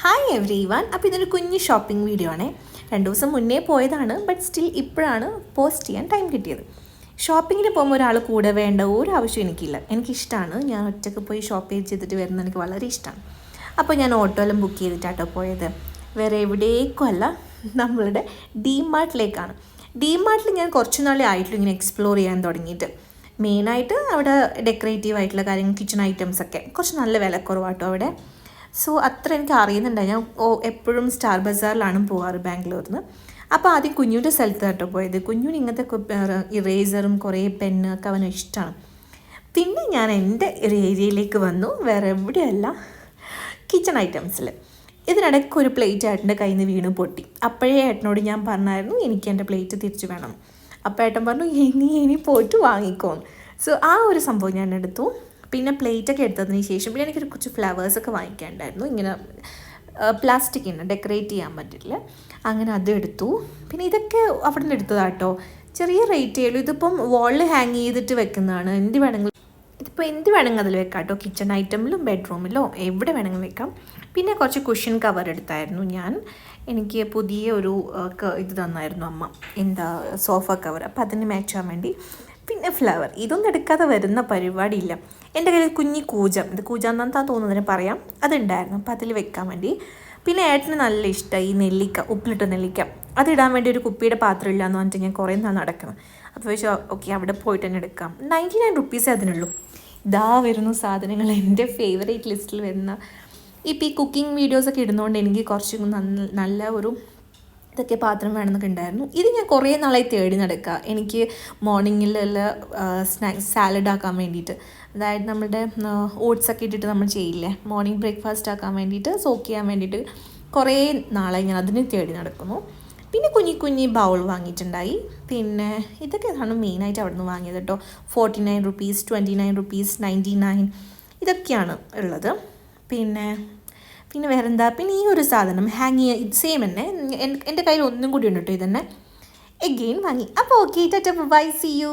Hi every one. അപ്പോൾ ഇതൊരു കുഞ്ഞ് ഷോപ്പിംഗ് വീഡിയോ ആണ്. 2 ദിവസം മുന്നേ പോയതാണ്, ബട്ട് സ്റ്റിൽ ഇപ്പോഴാണ് പോസ്റ്റ് ചെയ്യാൻ ടൈം കിട്ടിയത്. ഷോപ്പിങ്ങിന് പോകുമ്പോൾ ഒരാൾ കൂടെ വേണ്ട ഒരു ആവശ്യം എനിക്കില്ല. എനിക്കിഷ്ടമാണ്, ഞാൻ ഒറ്റയ്ക്ക് പോയി ഷോപ്പ് ചെയ്തിട്ട് വരുന്നത് എനിക്ക് വളരെ ഇഷ്ടമാണ്. അപ്പോൾ ഞാൻ ഓട്ടോയിലും ബുക്ക് ചെയ്തിട്ടാട്ടോ പോയത്. വേറെ എവിടേക്കും അല്ല, നമ്മളുടെ ഡിമാർട്ടിലേക്കാണ്. ഡിമാർട്ടിൽ ഞാൻ കുറച്ച് നാളെ ആയിട്ടുള്ളൂ ഇങ്ങനെ എക്സ്പ്ലോർ ചെയ്യാൻ തുടങ്ങിയിട്ട്. മെയിനായിട്ട് അവിടെ ഡെക്കറേറ്റീവ് ആയിട്ടുള്ള കാര്യങ്ങൾ, കിച്ചൺ ഐറ്റംസൊക്കെ കുറച്ച് നല്ല വിലക്കുറവാട്ടോ അവിടെ. സോ അത്ര എനിക്ക് അറിയുന്നുണ്ടായി. ഞാൻ എപ്പോഴും സ്റ്റാർ ബസാറിലാണ് പോകാറ് ബാംഗ്ലൂരിൽ നിന്ന്. അപ്പോൾ ആദ്യം കുഞ്ഞുവിൻ്റെ സ്ഥലത്ത് കേട്ടോ പോയത്. കുഞ്ഞുവിന് ഇങ്ങനത്തെ ഇറേസറും കുറേ പെന്നൊക്കെ അവന് ഇഷ്ടമാണ്. പിന്നെ ഞാൻ എൻ്റെ ഒരു ഏരിയയിലേക്ക് വന്നു, വേറെ എവിടെയല്ല, കിച്ചൺ ഐറ്റംസിൽ. ഇതിനിടയ്ക്ക് ഒരു പ്ലേറ്റ് ഏട്ടൻ്റെ കയ്യിൽ നിന്ന് വീണ് പൊട്ടി. അപ്പോഴേ ഏട്ടനോട് ഞാൻ പറഞ്ഞായിരുന്നു എനിക്ക് എൻ്റെ പ്ലേറ്റ് തിരിച്ചു വേണം. അപ്പോൾ ഏട്ടൻ പറഞ്ഞു ഇനി പോയിട്ട് വാങ്ങിക്കോന്ന്. സോ ആ ഒരു സംഭവം ഞാൻ എടുത്തു. പിന്നെ പ്ലേറ്റൊക്കെ എടുത്തതിന് ശേഷം പിന്നെ എനിക്കൊരു കുറച്ച് ഫ്ലവേഴ്സൊക്കെ വാങ്ങിക്കാനുണ്ടായിരുന്നു. ഇങ്ങനെ പ്ലാസ്റ്റിക്കിന് ഡെക്കറേറ്റ് ചെയ്യാൻ പറ്റില്ല, അങ്ങനെ അതും എടുത്തു. പിന്നെ ഇതൊക്കെ അവിടെ നിന്ന് എടുത്തതാട്ടോ. ചെറിയ റേറ്റ് ചെയ്യുള്ളൂ. ഇതിപ്പം വാളിൽ ഹാങ് ചെയ്തിട്ട് വെക്കുന്നതാണ്. ഇതിപ്പോൾ എന്ത് വേണമെങ്കിൽ അതിൽ വെക്കാം കേട്ടോ. കിച്ചൺ ഐറ്റമിലും ബെഡ്റൂമിലോ എവിടെ വേണമെങ്കിലും വെക്കാം. പിന്നെ കുറച്ച് കുഷ്യൻ കവർ എടുത്തായിരുന്നു ഞാൻ. എനിക്ക് പുതിയ ഒരു ഇത് തന്നായിരുന്നു അമ്മ, എന്താ സോഫ കവർ. അപ്പോൾ അതിന് മാച്ച് ആവാൻ വേണ്ടി. പിന്നെ ഫ്ലവർ, ഇതൊന്നും എടുക്കാതെ വരുന്ന പരിപാടിയില്ല. എൻ്റെ കയ്യിൽ കുഞ്ഞി കൂജം, ഇത് കൂജാന്നാ തോന്നുന്നതിന് പറയാം, അതുണ്ടായിരുന്നു. അപ്പോൾ അതിൽ വെക്കാൻ വേണ്ടി. പിന്നെ ഏട്ടന് നല്ല ഇഷ്ടമായി ഈ നെല്ലിക്ക, ഉപ്പിലിട്ട നെല്ലിക്ക. അതിടാൻ വേണ്ടി ഒരു കുപ്പിയുടെ പാത്രം ഇല്ല എന്ന് പറഞ്ഞിട്ട് ഞാൻ കുറേ നാൾ നടക്കണം. അപ്പോൾ വെച്ചാൽ ഓക്കെ അവിടെ പോയിട്ട് തന്നെ എടുക്കാം. 99 റുപ്പീസേ അതിനുള്ളൂ. ഇതാ വരുന്നു സാധനങ്ങൾ, എൻ്റെ ഫേവറേറ്റ് ലിസ്റ്റിൽ വരുന്ന. ഇപ്പോൾ ഈ കുക്കിംഗ് വീഡിയോസൊക്കെ ഇടുന്നതുകൊണ്ട് എനിക്ക് കുറച്ചും നല്ല ഒരു ഇതൊക്കെ പാത്രം വേണമെന്നൊക്കെ ഉണ്ടായിരുന്നു. ഇത് ഞാൻ കുറേ നാളായി തേടി നടക്കുക. എനിക്ക് മോർണിംഗിലുള്ള സാലഡ് ആക്കാൻ വേണ്ടിയിട്ട്, അതായത് നമ്മുടെ ഓട്സൊക്കെ ഇട്ടിട്ട് നമ്മൾ ചെയ്യില്ലേ, മോർണിംഗ് ബ്രേക്ക്ഫാസ്റ്റ് ആക്കാൻ വേണ്ടിയിട്ട്, സോക്ക് ചെയ്യാൻ വേണ്ടിയിട്ട് കുറേ നാളായി ഞാൻ അതിന് തേടി നടക്കുന്നു. പിന്നെ കുഞ്ഞി ബൗൾ വാങ്ങിയിട്ടുണ്ടായി. പിന്നെ ഇതൊക്കെയാണ് മെയിനായിട്ട് അവിടെ നിന്ന് വാങ്ങിയത് കേട്ടോ. 49 റുപ്പീസ്, 29 റുപ്പീസ്, 99 ഇതൊക്കെയാണ് ഉള്ളത്. പിന്നെ വേറെന്താ, പിന്നെ ഈ ഒരു സാധനം ഹാങ് ചെയ്യുക, സെയിം തന്നെ. എൻ്റെ കയ്യിൽ ഒന്നും കൂടി ഉണ്ട് കേട്ടോ, ഇതന്നെ എഗെയിൻ വാങ്ങി. അപ്പോൾ okay, tata, bye, see U.